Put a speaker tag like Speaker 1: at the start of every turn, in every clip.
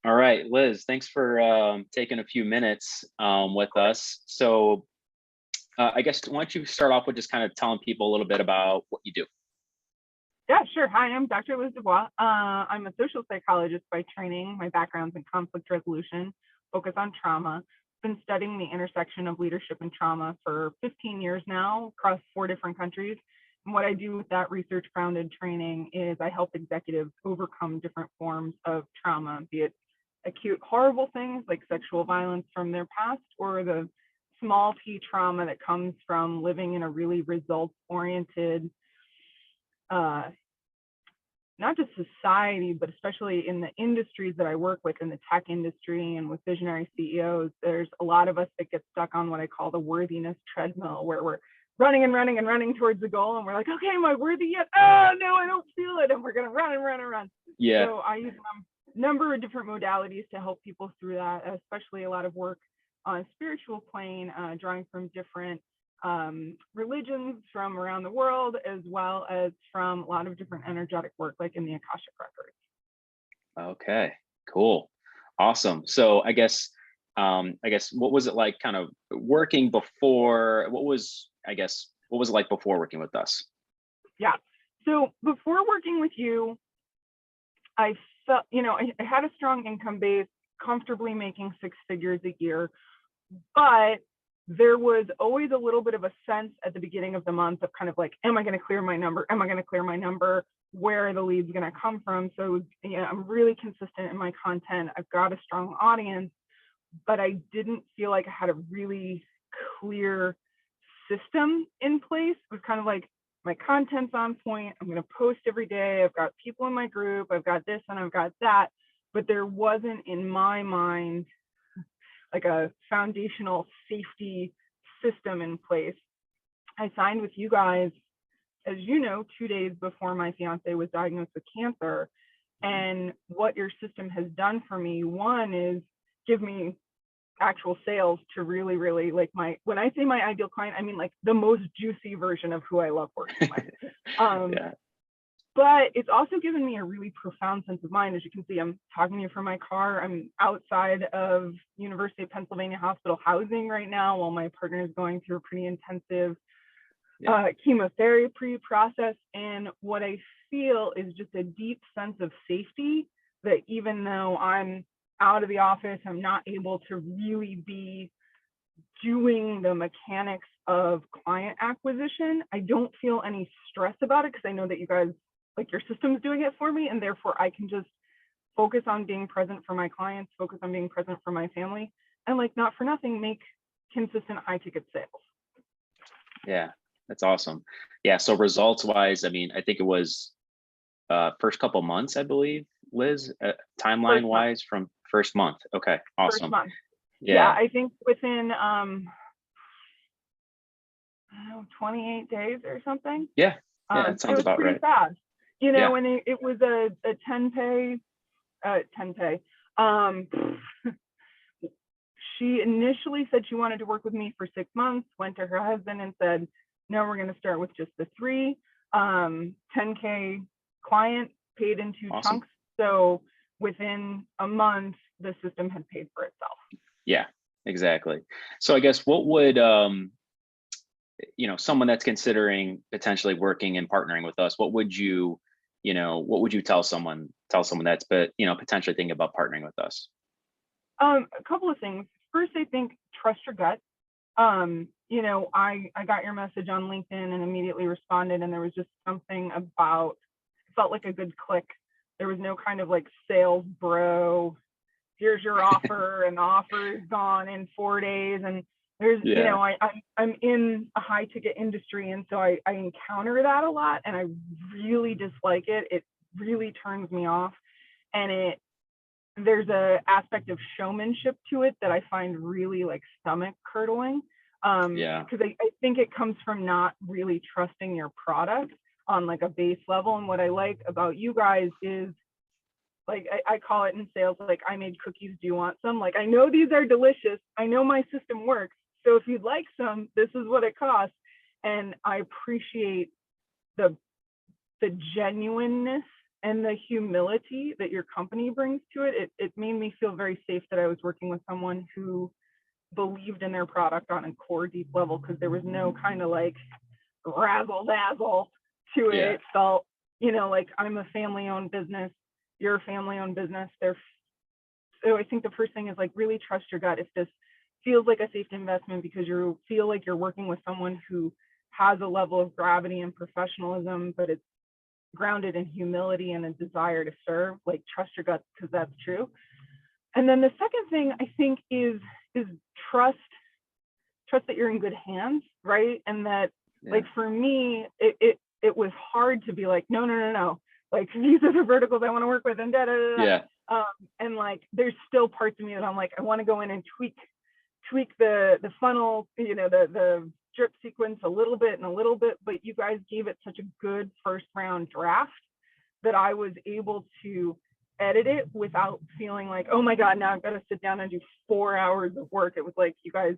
Speaker 1: All right, Liz, thanks for taking a few minutes with us. So, I guess why don't you start off with just kind of telling people a little bit about what you do?
Speaker 2: Yeah, sure. Hi, I'm Dr. Liz Dubois. I'm a social psychologist by training. My background's in conflict resolution, focus on trauma. Been studying the intersection of leadership and trauma for 15 years now across 4 different countries. And what I do with that research grounded training is I help executives overcome different forms of trauma, be it acute, horrible things like sexual violence from their past, or the small p trauma that comes from living in a really results oriented uh, not just society, but especially in the industries that I work with, in the tech industry and with visionary CEOs, there's a lot of us that get stuck on what I call the worthiness treadmill, where we're running and running and running towards the goal. And we're like, okay, am I worthy yet? Oh, no, I don't feel it. And we're going to run and run and run.
Speaker 1: Yeah.
Speaker 2: So I use a number of different modalities to help people through that, especially a lot of work on a spiritual plane, drawing from different religions from around the world, as well as from a lot of different energetic work, like in the Akashic Records.
Speaker 1: Okay. Cool. Awesome. So, I guess what was it like, kind of working before? What was it like before working with us?
Speaker 2: Yeah. So before working with you, I felt, I had a strong income base, comfortably making 6 figures a year, but there was always a little bit of a sense at the beginning of the month of kind of like, am I going to clear my number? Am I going to clear my number? Where are the leads going to come from? So, I'm really consistent in my content. I've got a strong audience, but I didn't feel like I had a really clear system in place. It was kind of like, my content's on point. I'm going to post every day. I've got people in my group. I've got this and I've got that. But there wasn't in my mind like a foundational safety system in place. I signed with you guys, as you know, 2 days before my fiance was diagnosed with cancer.
Speaker 1: Mhm.
Speaker 2: And what your system has done for me, one is give me actual sales to really, really like when I say my ideal client, I mean like the most juicy version of who I love working with. Um,
Speaker 1: Yeah.
Speaker 2: but it's also given me a really profound sense of mind. As you can see, I'm talking to you from my car. I'm outside of University of Pennsylvania Hospital housing right now while my partner is going through a pretty intensive
Speaker 1: Yeah.
Speaker 2: chemotherapy process. And what I feel is just a deep sense of safety that even though I'm out of the office, I'm not able to really be doing the mechanics of client acquisition. I don't feel any stress about it because I know that you guys, like your system's doing it for me, and therefore I can just focus on being present for my clients, focus on being present for my family, and like not for nothing, make consistent high ticket sales.
Speaker 1: Yeah. That's awesome. Yeah. So results wise, I mean, I think it was first couple months, I believe, Liz, timeline
Speaker 2: First month,
Speaker 1: wise from first month. Okay.
Speaker 2: first
Speaker 1: Awesome.
Speaker 2: month. Yeah,
Speaker 1: Yeah.
Speaker 2: I think within I don't know, 28 days or something.
Speaker 1: Yeah. Yeah. It
Speaker 2: It
Speaker 1: sounds
Speaker 2: was
Speaker 1: about
Speaker 2: pretty
Speaker 1: right.
Speaker 2: fast,
Speaker 1: Yeah.
Speaker 2: and it was a 10 pay, 10 pay. Um, she initially said she wanted to work with me for 6 months, went to her husband and said, no, we're going to start with just the three. 10K client paid in two
Speaker 1: Awesome.
Speaker 2: chunks. So within a month, the system had paid for itself.
Speaker 1: Yeah, exactly. So I guess what would someone that's considering potentially working and partnering with us, what would you tell someone that's potentially thinking about partnering with us?
Speaker 2: A couple of things. First, I think trust your gut. I got your message on LinkedIn and immediately responded, and there was just something about it felt like a good click. There was no kind of like sales bro, here's your offer, and the offer is gone in 4 days. And there's,
Speaker 1: Yeah.
Speaker 2: I'm in a high ticket industry, and so I encounter that a lot, and I really dislike it. It really turns me off, and there's a aspect of showmanship to it that I find really like stomach curdling.
Speaker 1: Yeah.
Speaker 2: Because I think it comes from not really trusting your product on like a base level. And what I like about you guys is like I call it in sales, like I made cookies, do you want some? Like I know these are delicious. I know my system works. So if you'd like some, this is what it costs. And I appreciate the the genuineness and the humility that your company brings to it, it made me feel very safe that I was working with someone who believed in their product on a core deep level, because there was no kind of like razzle dazzle to it.
Speaker 1: Yeah.
Speaker 2: It felt, you know, like I'm a family owned business, you're a family owned business. So I think the first thing is like really trust your gut. If this feels like a safe investment because you feel like you're working with someone who has a level of gravity and professionalism, but it's grounded in humility and a desire to serve, like trust your gut, because that's true. And then the second thing I think is trust that you're in good hands, right? And that like for me, it was hard to be like, no, like these are the verticals I want to work with, and da da da.
Speaker 1: Yeah.
Speaker 2: And like there's still parts of me that I'm like, I want to go in and tweak the funnel, you know, the drip sequence a little bit, but you guys gave it such a good first round draft that I was able to edit it without feeling like, oh my God, now I've got to sit down and do 4 hours of work. It was like, you guys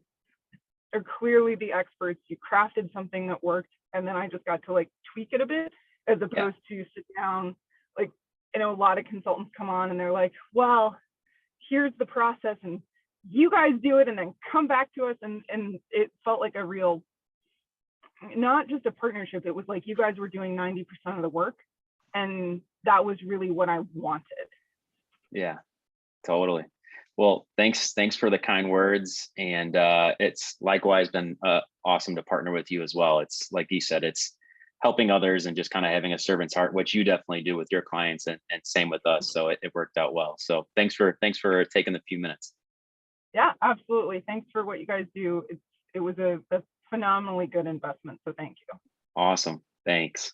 Speaker 2: are clearly the experts. You crafted something that worked, and then I just got to like tweak it a bit, as opposed to sit down. Like, you know, a lot of consultants come on and they're like, well, here's the process and you guys do it and then come back to us. And it felt like a real, not just a partnership. It was like you guys were doing 90% of the work, and that was really what I wanted.
Speaker 1: Yeah, totally. Well, thanks for the kind words. And it's likewise been awesome to partner with you as well. It's like you said, it's helping others and just kind of having a servant's heart, which you definitely do with your clients, and same with us. So it worked out well. So thanks for taking the few minutes.
Speaker 2: Yeah, absolutely. Thanks for what you guys do. It was a phenomenally good investment. So thank you.
Speaker 1: Awesome. Thanks.